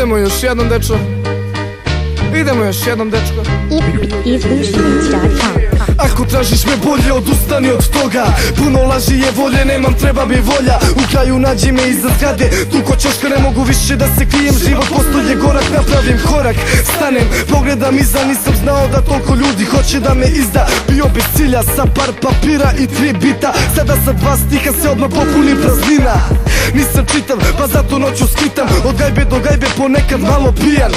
Idemo još jednom, dečko. Idemo još jednom, dečko. Ako tražiš me bolje, odustani od toga. Puno laži je volje, nemam, treba mi volja. U kraju nađi me iza zgrade, tu ko ćoška, ne mogu više da se krijem. Život postoje gorak, napravim korak. Stanem, pogledam iza, nisam znao da toliko ljudi hoće da me izda. Bio bez cilja, sa par papira i 3 bita. Sada sa 2 stiha se odmah popuni praznina. Nisam čitav, pa zato noću skitam. Od gajbe do gajbe, ponekad malo pijan.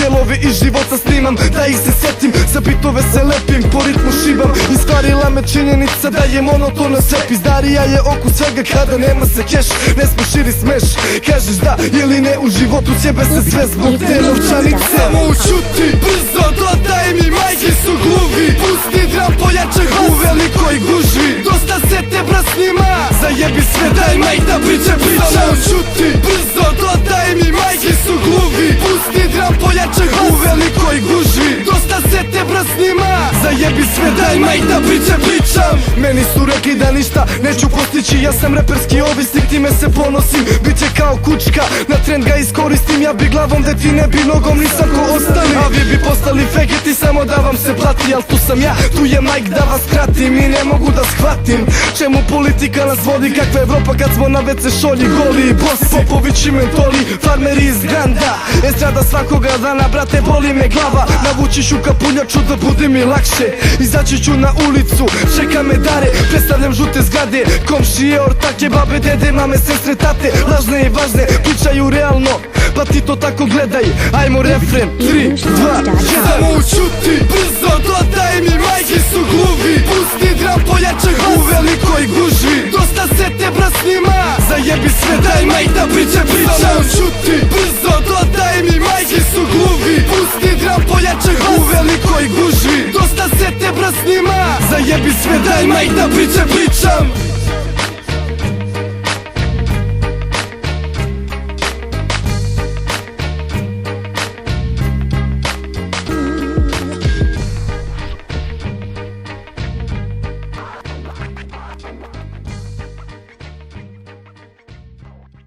Delove iz života snimam, da ih se setim. Za bitove se lepim, po ritmu šibam. Istarila me činjenica da je monotono sve. Pizdarija je oko svega kada nema se keš. Ne smiješ ili smeš, kažeš da ili ne. U životu sjebe se sve zbog te novčanice. Samo ućuti, brzo dodaj mi, majke su gluvi. Pusti dram, pojačaj u velikoj gužvi. Dosta se te bra snima, zajebi sve, daj maj da priče pričam. Samo ućuti, brzo dodaj mi, majke su gluvi. Pusti dram, pojačaj u velikoj gužvi. Dosta se te bra snima, zajebi sve, daj maj da priče pričam. Meni su rekli da ništa neću postići, ja sam reperski ovisnik, time se ponosim. Biće kao kučka, na trend ga iskoristim. Ja bi glavom da ti ne bi nogom, nisam ko ostali. A vi bi postali fegeti samo da vam se plati. Al tu sam ja, tu je Mike da vas kratim. I ne mogu da shvatim čemu politika nas vodi. Kakva Evropa kad smo na WC šolji, goli i bosi. Popović i mentoli, farmeri iz Granda. Estrada svakoga dana, brate, boli me glava. Navući ću kapuljaču da bude mi lakše. Izaći ću na ulicu, čeka me dare. Predstavljam žute zgrade, komšije, ortake, babe, dede, mame, sestre, tate. Lažne i važne, pričaju realno, pa ti to tako gledaj. Ajmo refren, 3, 2, 1. Samo ućuti, brzo dodaj mi, majke su gluvi. Pusti dram, pojačaj u velikoj gužvi. Dosta se te bra snima, zajebi sve, daj maj da priče pričam. Samo ućuti, brzo dodaj mi, majke su gluvi. Pusti dram, pojačaj u velikoj gužvi. Dosta se te bra snima, zajebi sve, daj maj da priče pričam.